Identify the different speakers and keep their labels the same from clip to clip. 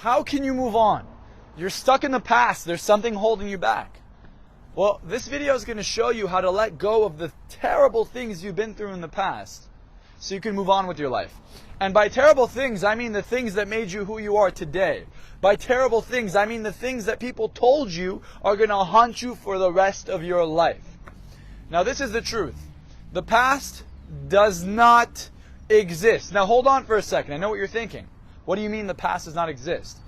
Speaker 1: How can you move on? You're stuck in the past. There's something holding you back. Well, this video is going to show you how to let go of the terrible things you've been through in the past so you can move on with your life. And by terrible things, I mean the things that made you who you are today. By terrible things, I mean the things that people told you are going to haunt you for the rest of your life. Now, this is the truth. The past does not exist. Now, hold on for a second. I know what you're thinking. What do you mean the past does not exist?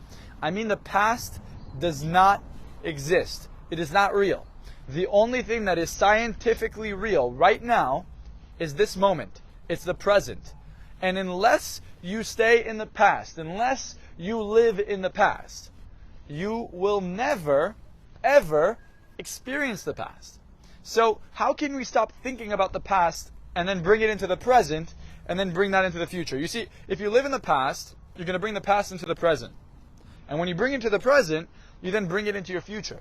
Speaker 1: I mean the past does not exist. It is not real. The only thing that is scientifically real right now is this moment. It's the present. And unless you stay in the past, unless you live in the past, you will never, ever experience the past. So how can we stop thinking about the past and then bring it into the present and then bring that into the future? You see, if you live in the past, you're going to bring the past into the present. And when you bring it into the present, you then bring it into your future.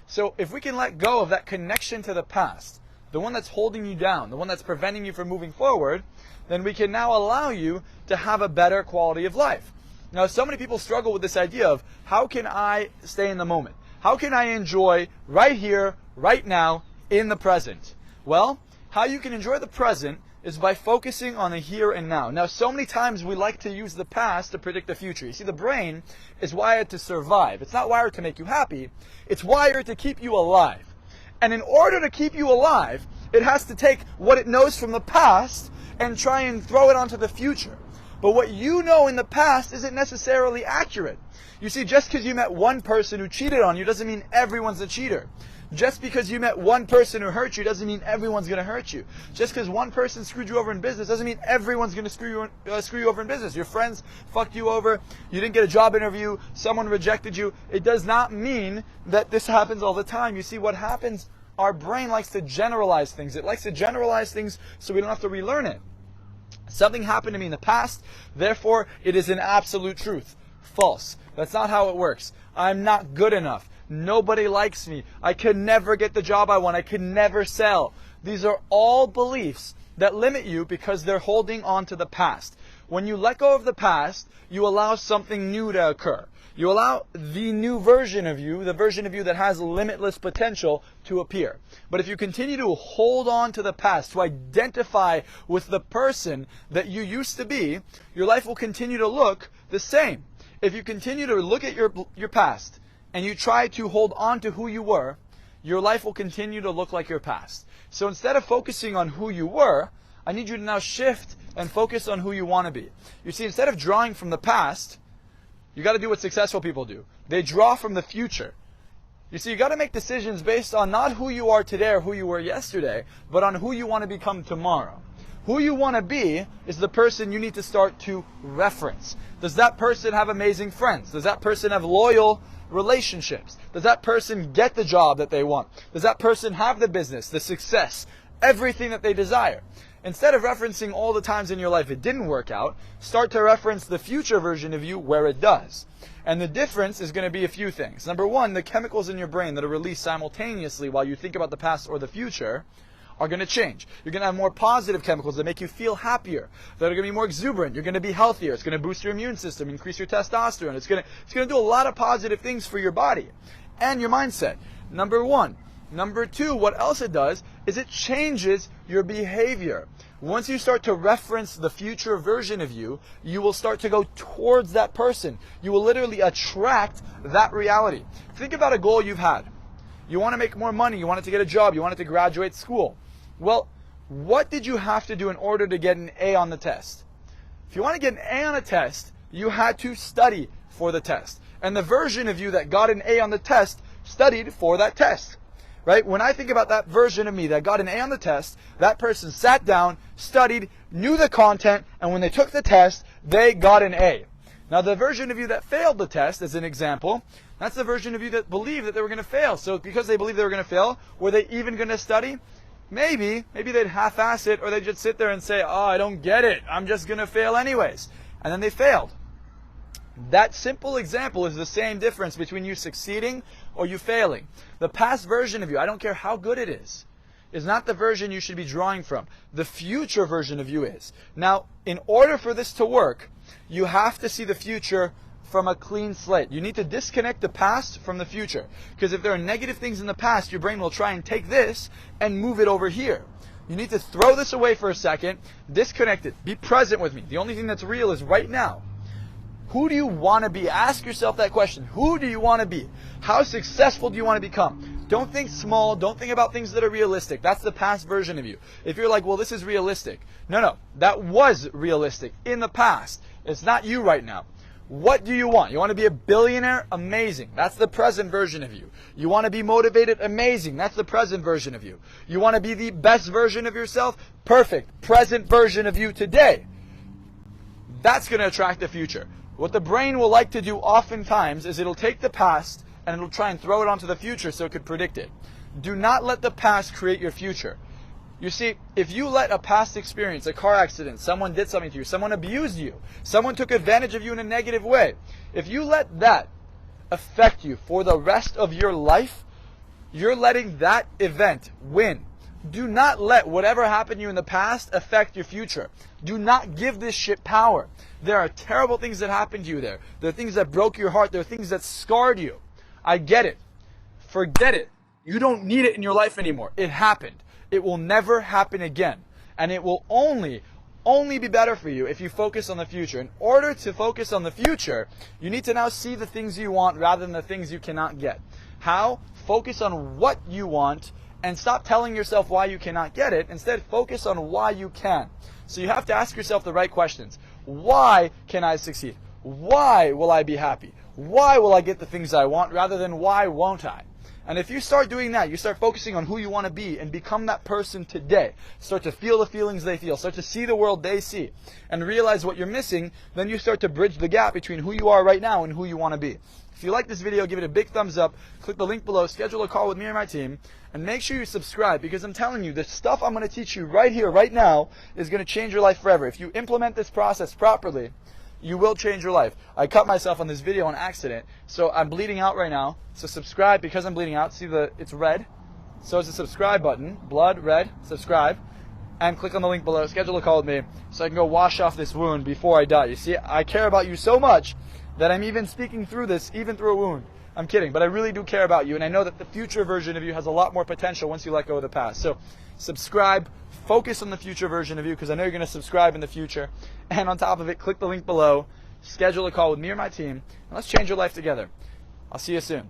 Speaker 1: So if we can let go of that connection to the past, the one that's holding you down, the one that's preventing you from moving forward, then we can now allow you to have a better quality of life. Now, so many people struggle with this idea of how can I stay in the moment? How can I enjoy right here, right now, in the present? Well, how you can enjoy the present is by focusing on the here and now. Now, so many times we like to use the past to predict the future. You see, the brain is wired to survive. It's not wired to make you happy. It's wired to keep you alive. And in order to keep you alive, it has to take what it knows from the past and try and throw it onto the future. But what you know in the past isn't necessarily accurate. You see, just because you met one person who cheated on you doesn't mean everyone's a cheater. Just because you met one person who hurt you doesn't mean everyone's going to hurt you. Just because one person screwed you over in business doesn't mean everyone's going to screw you over in business. Your friends fucked you over, you didn't get a job interview, someone rejected you. It does not mean that this happens all the time. You see, what happens, our brain likes to generalize things. It likes to generalize things so we don't have to relearn it. Something happened to me in the past, therefore it is an absolute truth. False. That's not how it works. I'm not good enough. Nobody likes me. I can never get the job I want. I can never sell. These are all beliefs that limit you because they're holding on to the past. When you let go of the past, you allow something new to occur. You allow the new version of you, the version of you that has limitless potential, to appear. But if you continue to hold on to the past, to identify with the person that you used to be, your life will continue to look the same. If you continue to look at your past, and you try to hold on to who you were, your life will continue to look like your past. So instead of focusing on who you were, I need you to now shift and focus on who you want to be. You see, instead of drawing from the past, you got to do what successful people do. They draw from the future. You see, you got to make decisions based on not who you are today or who you were yesterday, but on who you want to become tomorrow. Who you want to be is the person you need to start to reference. Does that person have amazing friends? Does that person have loyal relationships? Does that person get the job that they want? Does that person have the business, the success, everything that they desire? Instead of referencing all the times in your life it didn't work out, start to reference the future version of you where it does. And the difference is going to be a few things. Number one, the chemicals in your brain that are released simultaneously while you think about the past or the future are going to change. You're going to have more positive chemicals that make you feel happier, that are going to be more exuberant. You're going to be healthier. It's going to boost your immune system, increase your testosterone. It's going to do a lot of positive things for your body and your mindset. Number one. Number two, what else it does is it changes your behavior. Once you start to reference the future version of you, you will start to go towards that person. You will literally attract that reality. Think about a goal you've had. You want to make more money. You wanted to get a job. You wanted to graduate school. Well, what did you have to do in order to get an A on the test? If you want to get an A on a test, you had to study for the test. And the version of you that got an A on the test studied for that test. Right? When I think about that version of me that got an A on the test, that person sat down, studied, knew the content, and when they took the test, they got an A. Now, the version of you that failed the test, as an example, that's the version of you that believed that they were going to fail. So because they believed they were going to fail, were they even going to study? Maybe they'd half-ass it, or they'd just sit there and say, oh, I don't get it. I'm just going to fail anyways. And then they failed. That simple example is the same difference between you succeeding or you failing. The past version of you, I don't care how good it is not the version you should be drawing from. The future version of you is. Now, in order for this to work, you have to see the future from a clean slate. You need to disconnect the past from the future. Because if there are negative things in the past, your brain will try and take this and move it over here. You need to throw this away for a second, disconnect it, be present with me. The only thing that's real is right now. Who do you want to be? Ask yourself that question. Who do you want to be? How successful do you want to become? Don't think small. Don't think about things that are realistic. That's the past version of you. If you're like, well, this is realistic. No. That was realistic in the past. It's not you right now. What do you want? You want to be a billionaire? Amazing. That's the present version of you. You want to be motivated? Amazing. That's the present version of you. You want to be the best version of yourself? Perfect. Present version of you today. That's going to attract the future. What the brain will like to do oftentimes is it'll take the past and it'll try and throw it onto the future so it could predict it. Do not let the past create your future. You see, if you let a past experience, a car accident, someone did something to you, someone abused you, someone took advantage of you in a negative way, if you let that affect you for the rest of your life, you're letting that event win. Do not let whatever happened to you in the past affect your future. Do not give this shit power. There are terrible things that happened to you there. There are things that broke your heart. There are things that scarred you. I get it. Forget it. You don't need it in your life anymore. It happened. It will never happen again. And it will only be better for you if you focus on the future. In order to focus on the future, you need to now see the things you want rather than the things you cannot get. How? Focus on what you want and stop telling yourself why you cannot get it. Instead, focus on why you can. So you have to ask yourself the right questions. Why can I succeed? Why will I be happy? Why will I get the things I want rather than why won't I? And if you start doing that, you start focusing on who you want to be and become that person today. Start to feel the feelings they feel. Start to see the world they see. And realize what you're missing. Then you start to bridge the gap between who you are right now and who you want to be. If you like this video, give it a big thumbs up. Click the link below. Schedule a call with me or my team. And make sure you subscribe, because I'm telling you, the stuff I'm going to teach you right here, right now, is going to change your life forever. If you implement this process properly, you will change your life. I cut myself on this video on accident, so I'm bleeding out right now. So subscribe because I'm bleeding out. See it's red. So it's a subscribe button. Blood, red, subscribe. And click on the link below. Schedule a call with me so I can go wash off this wound before I die. You see, I care about you so much that I'm even speaking through this, even through a wound. I'm kidding, but I really do care about you, and I know that the future version of you has a lot more potential once you let go of the past. So subscribe, focus on the future version of you, because I know you're going to subscribe in the future. And on top of it, click the link below, schedule a call with me or my team, and let's change your life together. I'll see you soon.